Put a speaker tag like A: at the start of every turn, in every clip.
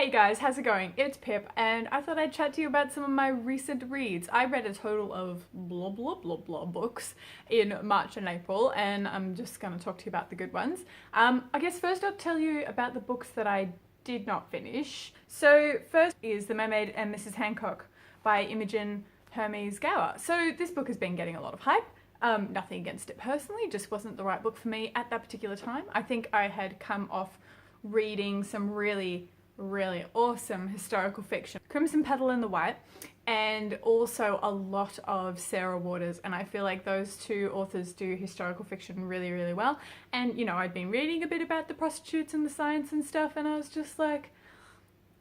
A: Hey guys, how's it going? It's Pip, and I thought I'd chat to you about some of my recent reads. I read a total of blah blah blah blah books in March and April, and I'm just going to talk to you about the good ones. I guess first I'll tell you about the books that I did not finish. So first is The Mermaid and Mrs. Hancock by Imogen, Hermes, Gower. So this book has been getting a lot of hype. Nothing against it personally, just wasn't the right book for me at that particular time. I think I had come off reading some really awesome historical fiction, Crimson Petal and the White, and also a lot of Sarah Waters, and I feel like those two authors do historical fiction really well. And you know, I'd been reading a bit about the prostitutes and the science and stuff, and I was just like,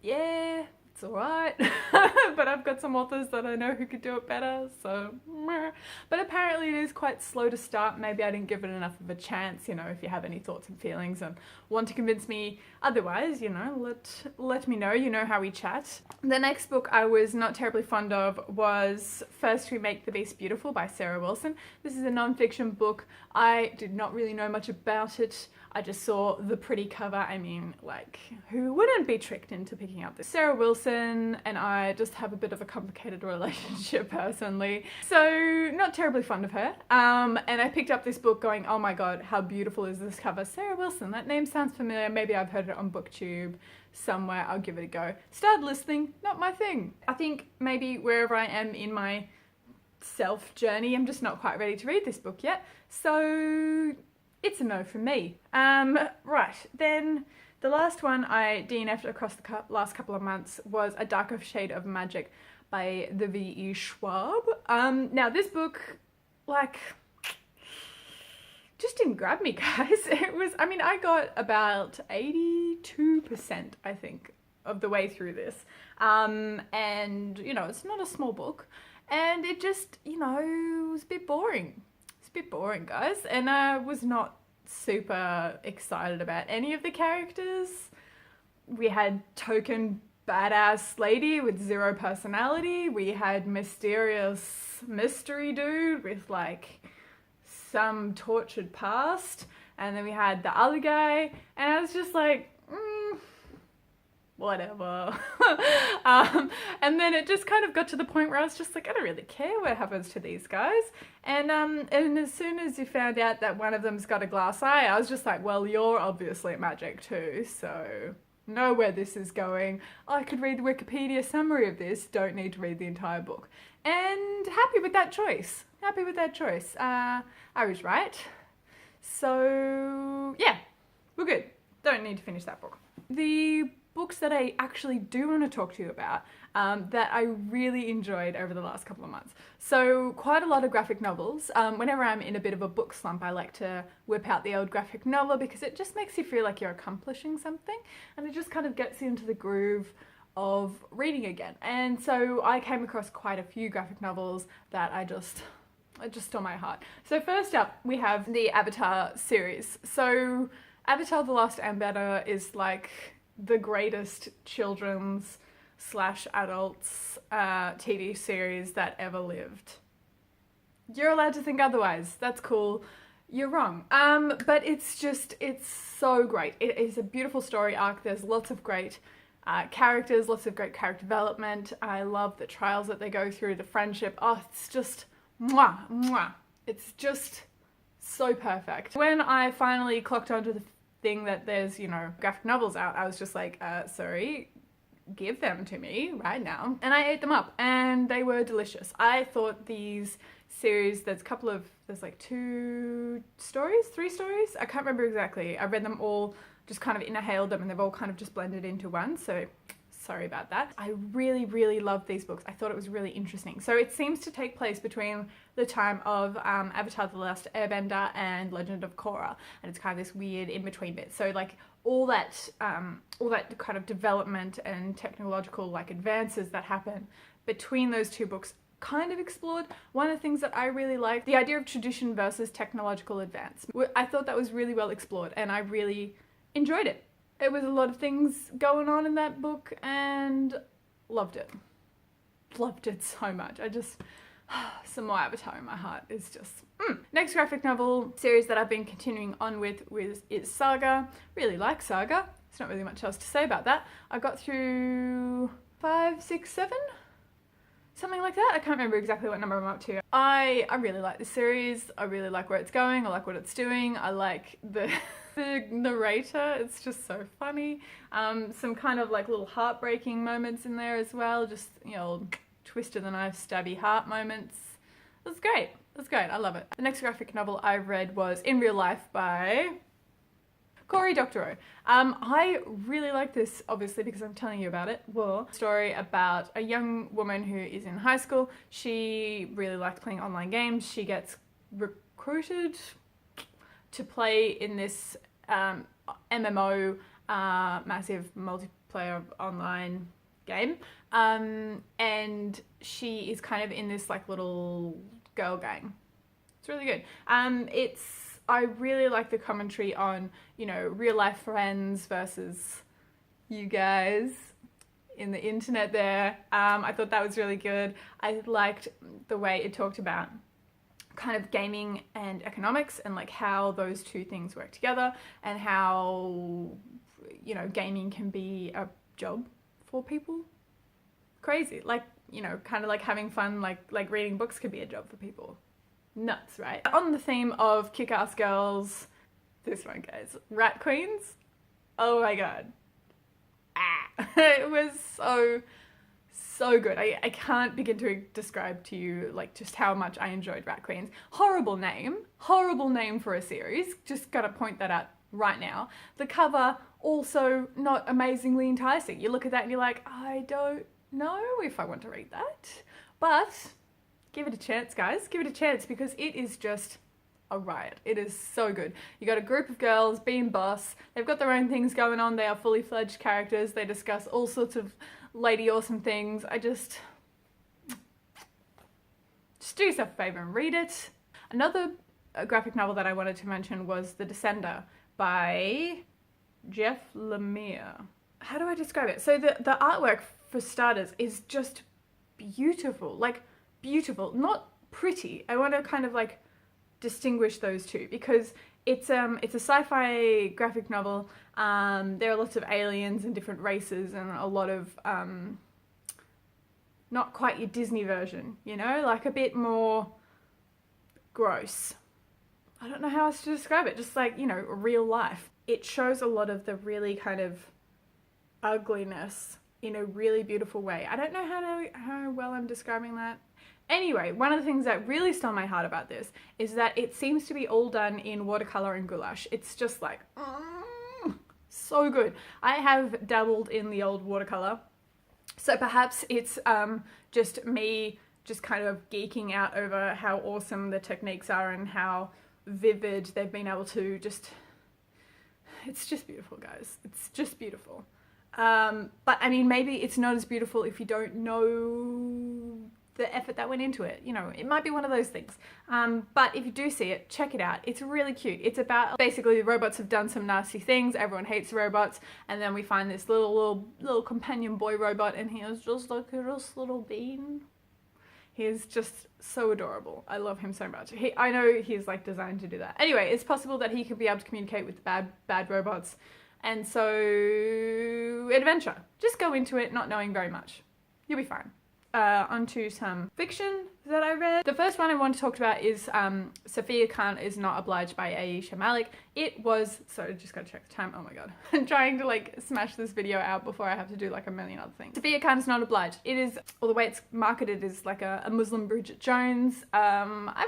A: yeah, it's alright. But I've got some authors that I know who could do it better, so meh. But apparently it is quite slow to start. Maybe I didn't give it enough of a chance. You know, if you have any thoughts and feelings and want to convince me otherwise, you know, let me know. You know how we chat. The next book I was not terribly fond of was First We Make the Beast Beautiful by Sarah Wilson. This is a non-fiction book. I did not really know much about it. I just saw the pretty cover. I mean, like, who wouldn't be tricked into picking up this? Sarah Wilson and I just have a bit of a complicated relationship personally, so not terribly fond of her. And I picked up this book going, oh my god, how beautiful is this cover? Sarah Wilson, that name sounds familiar. Maybe I've heard it on BookTube somewhere. I'll give it a go. Started listening, not my thing. I think maybe wherever I am in my self journey, I'm just not quite ready to read this book yet. So it's a no from me. Right, then the last one I DNF'd across the last couple of months was A Darker Shade of Magic by the V.E. Schwab. Now this book, like, just didn't grab me, guys. It was, I mean, I got about 82%, I think, of the way through this. And, you know, it's not a small book. And it just, you know, was a bit boring. It's a bit boring, guys. And I was not super excited about any of the characters. We had token badass lady with zero personality. We had mysterious mystery dude with like some tortured past. And then we had the other guy. And I was just like, whatever. And then it just kind of got to the point where I was just like, I don't really care what happens to these guys. And as soon as you found out that one of them's got a glass eye, I was just like, well, you're obviously at magic too, so know where this is going. I could read the Wikipedia summary of this, don't need to read the entire book. And happy with that choice. Happy with that choice. I was right. So yeah, we're good. Don't need to finish that book. The books that I actually do want to talk to you about that I really enjoyed over the last couple of months. So quite a lot of graphic novels. Whenever I'm in a bit of a book slump, I like to whip out the old graphic novel because it just makes you feel like you're accomplishing something, and it just kind of gets you into the groove of reading again. And so I came across quite a few graphic novels that I just stole my heart. So first up, we have the Avatar series. So Avatar: The Last Airbender is like the greatest children's / adults TV series that ever lived. You're allowed to think otherwise. That's cool. You're wrong. But it's so great. It is a beautiful story arc. There's lots of great characters, lots of great character development. I love the trials that they go through, the friendship. Oh, it's just mwah, mwah. It's just so perfect. When I finally clocked onto the thing that there's, you know, graphic novels out, I was just like, sorry, give them to me right now. And I ate them up and they were delicious. I thought these series, there's like 3 stories? I can't remember exactly. I read them all, just kind of inhaled them, and they've all kind of just blended into one, so sorry about that. I really loved these books. I thought it was really interesting. So it seems to take place between the time of Avatar: The Last Airbender and Legend of Korra, and it's kind of this weird in-between bit. So like all that kind of development and technological like advances that happen between those two books kind of explored. One of the things that I really liked, the idea of tradition versus technological advance. I thought that was really well explored, and I really enjoyed it. It was a lot of things going on in that book, and loved it. Loved it so much. I just, some more Avatar in my heart is just, Next graphic novel series that I've been continuing on with is Saga. Really like Saga. There's not really much else to say about that. I got through 5, 6, 7? Something like that. I can't remember exactly what number I'm up to. I really like this series. I really like where it's going. I like what it's doing. I like the narrator. It's just so funny. Some kind of like little heartbreaking moments in there as well. Just, you know, twist of the knife, stabby heart moments. It was great. It was great. I love it. The next graphic novel I read was In Real Life by Cory, Doctorow. I really like this, obviously, because I'm telling you about it. Well, story about a young woman who is in high school. She really likes playing online games. She gets recruited to play in this MMO, massive multiplayer online game. And she is kind of in this like little girl gang. It's really good. I really like the commentary on, you know, real life friends versus you guys in the internet there. I thought that was really good. I liked the way it talked about kind of gaming and economics and like how those two things work together and how, you know, gaming can be a job for people. Crazy. Like, you know, kind of like having fun, like reading books could be a job for people. Nuts, right? On the theme of kick-ass girls, this one, guys, Rat Queens. Oh my god. It was so good. I can't begin to describe to you like just how much I enjoyed Rat Queens. Horrible name for a series. Just gotta point that out right now. The cover also not amazingly enticing. You look at that and you're like, I don't know if I want to read that, but give it a chance, guys. Give it a chance because it is just a riot. It is so good. You got a group of girls being boss. They've got their own things going on. They are fully fledged characters. They discuss all sorts of lady awesome things. Just do yourself a favor and read it. Another graphic novel that I wanted to mention was The Descender by Lemire. How do I describe it? So the artwork, for starters, is just beautiful. Like, beautiful, not pretty. I want to kind of like distinguish those two because it's a sci-fi graphic novel. There are lots of aliens and different races and a lot of not quite your Disney version, you know, like a bit more gross. I don't know how else to describe it, just like, you know, real life. It shows a lot of the really kind of ugliness in a really beautiful way. I don't know how well I'm describing that. Anyway, one of the things that really stole my heart about this is that it seems to be all done in watercolor and gouache. It's just like, so good. I have dabbled in the old watercolor, so perhaps it's just me just kind of geeking out over how awesome the techniques are and how vivid they've been able to just, it's just beautiful, guys. It's just beautiful. But I mean, maybe it's not as beautiful if you don't know the effort that went into it. You know, it might be one of those things. But if you do see it, check it out. It's really cute. It's about basically the robots have done some nasty things. Everyone hates the robots. And then we find this little companion boy robot and he is just like this little bean. He is just so adorable. I love him so much. I know he's like designed to do that. Anyway, it's possible that he could be able to communicate with bad robots. And so, adventure. Just go into it not knowing very much. You'll be fine. Onto some fiction that I read. The first one I want to talk about is Sofia is Not Obliged by Ayisha Malik. It was, so just gotta check the time, oh my god. I'm trying to like smash this video out before I have to do like a million other things. Sofia is Not Obliged. It is, or the way it's marketed is like a Muslim Bridget Jones. I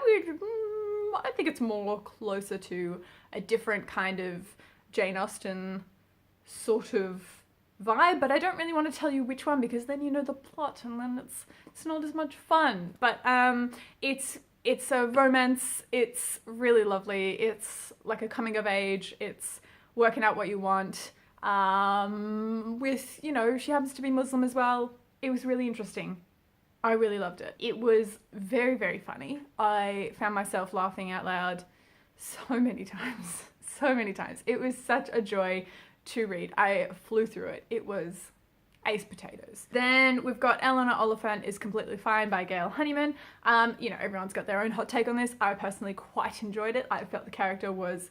A: think it's more closer to a different kind of Jane Austen sort of vibe, but I don't really want to tell you which one because then you know the plot and then it's not as much fun. But it's a romance. It's really lovely. It's like a coming of age. It's working out what you want. With, you know, she happens to be Muslim as well. It was really interesting. I really loved it. It was very, very funny. I found myself laughing out loud so many times. So many times. It was such a joy to read. I flew through it. It was ace potatoes. Then we've got Eleanor Oliphant is Completely Fine by Gail Honeyman. You know, everyone's got their own hot take on this. I personally quite enjoyed it. I felt the character was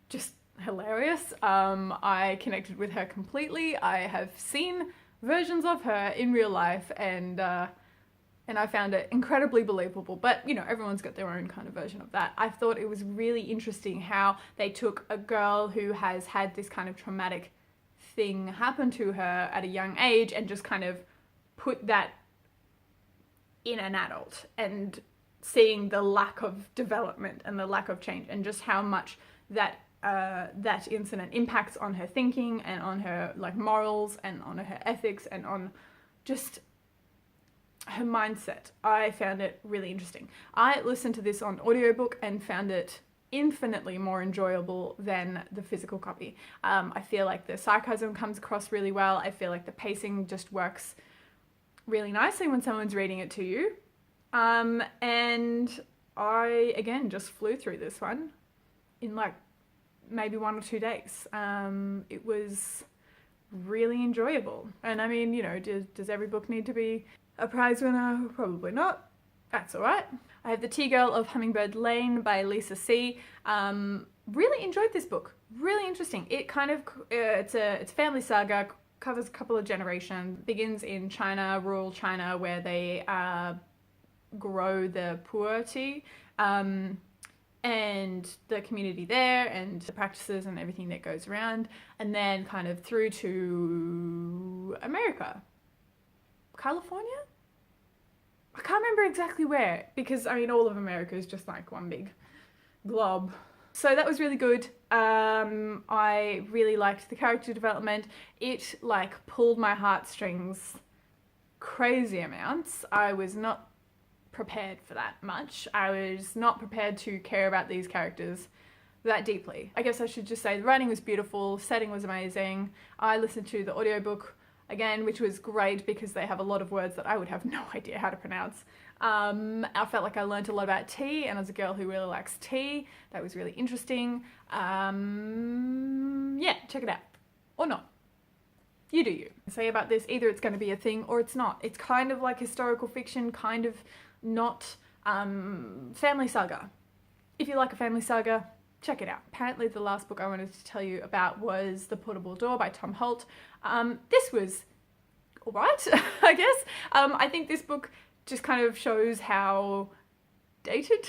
A: just hilarious. I connected with her completely. I have seen versions of her in real life, and I found it incredibly believable. But, you know, everyone's got their own kind of version of that. I thought it was really interesting how they took a girl who has had this kind of traumatic thing happen to her at a young age and just kind of put that in an adult, and seeing the lack of development and the lack of change, and just how much that that incident impacts on her thinking and on her like morals and on her ethics and on just her mindset. I found it really interesting. I listened to this on audiobook and found it infinitely more enjoyable than the physical copy. I feel like the sarcasm comes across really well. I feel like the pacing just works really nicely when someone's reading it to you. And I, again, just flew through this one in like maybe 1 or 2 days. It was really enjoyable. And I mean, you know, does every book need to be a prize winner? Probably not. That's all right. I have The Tea Girl of Hummingbird Lane by Lisa C. Really enjoyed this book. Really interesting. It kind of, it's a family saga, covers a couple of generations, begins in China, rural China, where they grow the pu'er tea, and the community there and the practices and everything that goes around, and then kind of through to America. California? I can't remember exactly where, because I mean all of America is just like one big glob. So that was really good. I really liked the character development. It like pulled my heartstrings crazy amounts. I was not prepared for that much. I was not prepared to care about these characters that deeply. I guess I should just say the writing was beautiful, setting was amazing. I listened to the audiobook again, which was great because they have a lot of words that I would have no idea how to pronounce. I felt like I learned a lot about tea, and as a girl who really likes tea, that was really interesting. Yeah, check it out. Or not. You do you. Say about this, either it's going to be a thing or it's not. It's kind of like historical fiction, kind of not family saga. If you like a family saga, check it out. Apparently the last book I wanted to tell you about was The Portable Door by Tom Holt. This was alright, I guess. I think this book just kind of shows how dated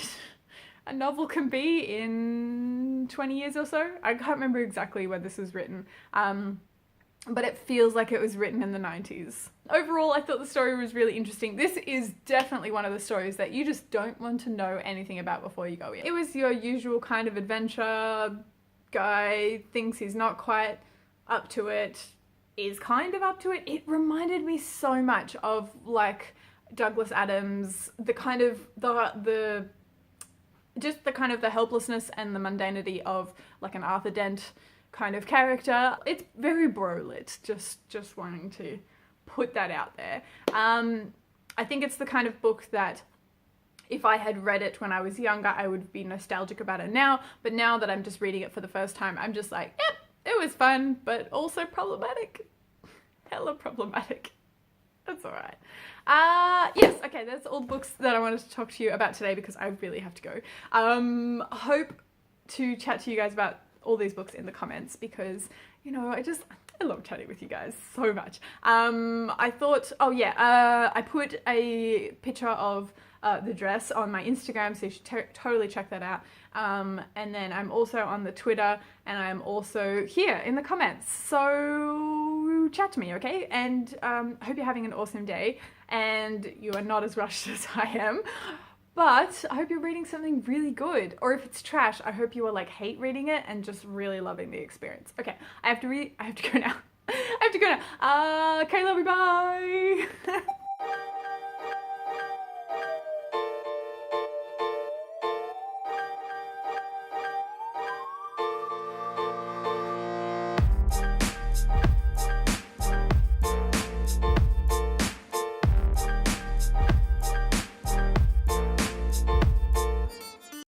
A: a novel can be in 20 years or so. I can't remember exactly when this was written, but it feels like it was written in the 90s. Overall, I thought the story was really interesting. This is definitely one of the stories that you just don't want to know anything about before you go in. It was your usual kind of adventure. Guy thinks he's not quite up to it, is kind of up to it. It reminded me so much of like Douglas Adams, the kind of the kind of the helplessness and the mundanity of like an Arthur Dent kind of character. It's very bro-lit, just wanting to put that out there. I think it's the kind of book that if I had read it when I was younger, I would be nostalgic about it now, but now that I'm just reading it for the first time, I'm just like, yep, it was fun, but also problematic. Hella problematic. That's all right. Yes, okay, that's all the books that I wanted to talk to you about today because I really have to go. Hope to chat to you guys about all these books in the comments because, you know, I love chatting with you guys so much. I thought, oh yeah, I put a picture of the dress on my Instagram, so you should totally check that out. And then I'm also on the Twitter, and I'm also here in the comments. So chat to me, okay? And I hope you're having an awesome day, and you are not as rushed as I am. But I hope you're reading something really good. Or if it's trash, I hope you are like hate reading it and just really loving the experience. Okay, I have to go now. I have to go now. Okay, love you, bye.